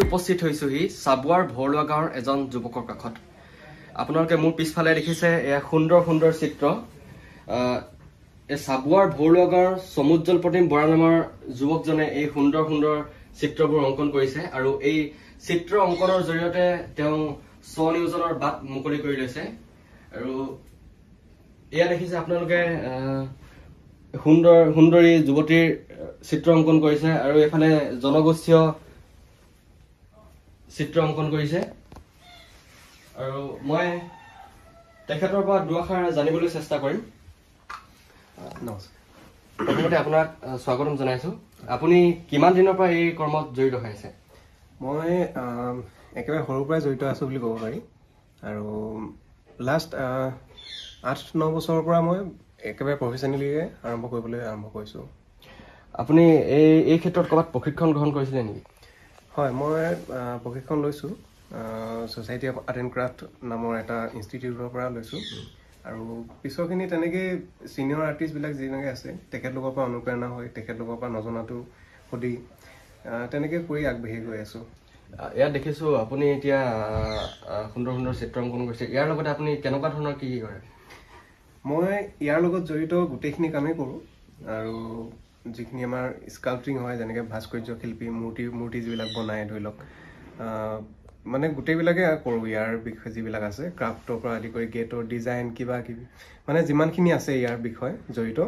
উপস্থিত হৈছোহি চাবুৱাৰ ভৰলুৱা গাঁৱৰ এজন যুৱকৰ কাষত। আপোনালোকে মোৰ পিছফালে দেখিছে এয়া সুন্দৰ সুন্দৰ চিত্ৰ। এই চাবুৱাৰ ভৰলুৱা গাঁৱৰ সমুজ্জ্বল প্ৰতিম বৰা নামৰ যুৱকজনে এই সুন্দৰ সুন্দৰ চিত্ৰবোৰ অংকন কৰিছে আৰু এই চিত্ৰ অংকনৰ জৰিয়তে তেওঁ স্বনিয়োজনৰ বাট মুকলি কৰি লৈছে। আৰু এয়া দেখিছে আপোনালোকে সুন্দৰী যুৱতীৰ চিত্ৰ অংকন কৰিছে আৰু এফালে জনগোষ্ঠীয় চিত্ৰ অংকন কৰিছে। আৰু মই তেখেতৰ পৰা দুআষাৰ জানিবলৈ চেষ্টা কৰিম। প্ৰথমতে আপোনাক স্বাগতম জনাইছো। আপুনি কিমান দিনৰ পৰা এই কৰ্মত জড়িত হৈ আছে? মই একেবাৰে সৰুৰ পৰাই জড়িত আছো বুলি ক'ব পাৰি। আৰু লাষ্ট 8-9 বছৰৰ পৰা মই একেবাৰে প্ৰফেচনেলি আৰম্ভ কৰিছো। আপুনি এই ক্ষেত্ৰত ক'ৰবাত প্ৰশিক্ষণ গ্ৰহণ কৰিছিলে নেকি? হয়, মই প্ৰশিক্ষণ লৈছোঁ। Society of art and craft নামৰ এটা ইনষ্টিটিউটৰ পৰা লৈছোঁ। আৰু পিছৰখিনি তেনেকৈ ছিনিয়ৰ আৰ্টিষ্টবিলাক যেনেকৈ আছে তেখেতলোকৰ পৰা অনুপ্ৰেৰণা হৈ তেখেতলোকৰ পৰা নজনাটো সুধি তেনেকৈ কৰি আগবাঢ়ি গৈ আছোঁ। ইয়াত দেখিছোঁ আপুনি এতিয়া সুন্দৰ সুন্দৰ চিত্ৰ অংকন কৰিছে। ইয়াৰ লগতে আপুনি কেনেকুৱা ধৰণৰ কি কৰে? মই ইয়াৰ লগত জড়িত গোটেইখিনি কামেই কৰোঁ। আৰু যিখিনি আমাৰ স্কাল্পটিং হয়, যেনেকৈ ভাস্কৰ্য শিল্পী মূৰ্তি যিবিলাক বনায়, ধৰি লওক মানে গোটেইবিলাকে কৰোঁ। ইয়াৰ বিষয়ে যিবিলাক আছে ক্ৰাফ্টৰ পৰা আদি কৰি গেটৰ ডিজাইন কিবা কিবি মানে যিমানখিনি আছে ইয়াৰ বিষয়ে জড়িত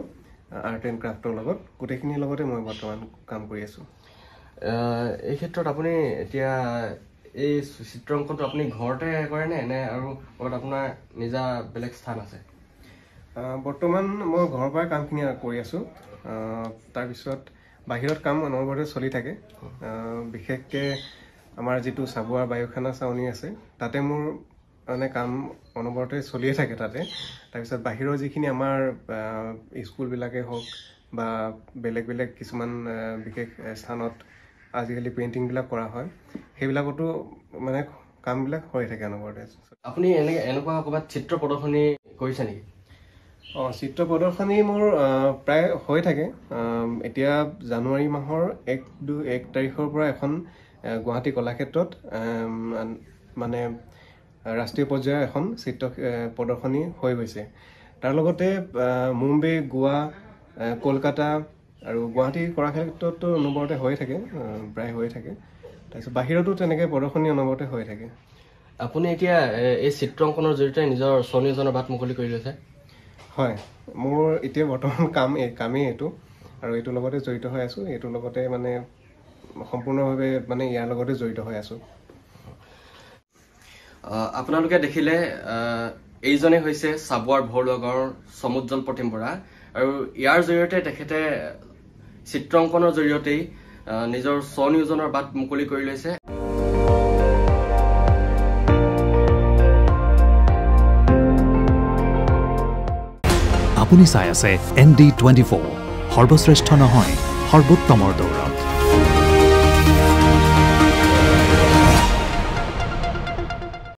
আৰ্ট এণ্ড ক্ৰাফ্টৰ লগত গোটেইখিনিৰ লগতে মই বৰ্তমান কাম কৰি আছোঁ। এই ক্ষেত্ৰত আপুনি এতিয়া এই চিত্ৰ অংকনটো আপুনি ঘৰতে কৰেনে নে আৰু ক'ৰবাত আপোনাৰ নিজা বেলেগ স্থান আছে? বৰ্তমান মই ঘৰৰ পৰাই কামখিনি কৰি আছোঁ। তাৰপিছত বাহিৰত কাম অনবৰতে চলি থাকে। বিশেষকৈ আমাৰ যিটো চাবুৱাৰ বায়ুসেনা চাউনি আছে তাতে মোৰ মানে কাম অনবৰতে চলিয়ে থাকে তাতে। তাৰপিছত বাহিৰৰ যিখিনি আমাৰ স্কুলবিলাকেই হওক বা বেলেগ বেলেগ কিছুমান বিশেষ স্থানত আজিকালি পেইণ্টিংবিলাক কৰা হয়, সেইবিলাকতো মানে কামবিলাক হৈ থাকে অনবৰতে। আপুনি এনেকুৱা ক'ৰবাত চিত্ৰ প্ৰদৰ্শনী কৰিছে নেকি? চিত্ৰ প্ৰদৰ্শনী মোৰ প্ৰায় হৈ থাকে। এতিয়া জানুৱাৰী মাহৰ 1 তাৰিখৰ পৰা এখন গুৱাহাটী কলাক্ষেত্ৰত মানে ৰাষ্ট্ৰীয় পৰ্যায়ৰ এখন চিত্ৰ প্ৰদৰ্শনী হৈ গৈছে। তাৰ লগতে মুম্বাই, গোৱা, কলকাতা আৰু গুৱাহাটী কলাক্ষেত্ৰতো অনবৰতে হৈ থাকে, প্ৰায় হৈ থাকে। তাৰপিছত বাহিৰতো তেনেকৈ প্ৰদৰ্শনী অনবৰতে হৈ থাকে। আপুনি এতিয়া এই চিত্ৰ অংকনৰ জৰিয়তে নিজৰ স্বনিয়োজনৰ বাট মুকলি কৰি লৈছে? হয়, মোৰ এতিয়া বৰ্তমান কামেই এইটো আৰু এইটোৰ লগতে জড়িত হৈ আছোঁ। এইটোৰ লগতে মানে সম্পূৰ্ণভাৱে মানে ইয়াৰ লগতে জড়িত হৈ আছোঁ। আপোনালোকে দেখিলে এইজনে হৈছে চাবুৱাৰ ভৰলুৱা গাঁৱৰ সমুজ্জ্বল প্ৰতিম বৰা। আৰু ইয়াৰ জৰিয়তে তেখেতে চিত্ৰ অংকনৰ জৰিয়তেই নিজৰ স্বনিয়োজনৰ বাট মুকলি কৰি লৈছে। আপুনি চাই আছে ND24, সৰ্বশ্ৰেষ্ঠ নহয় সৰ্বোত্তমৰ দৌৰ।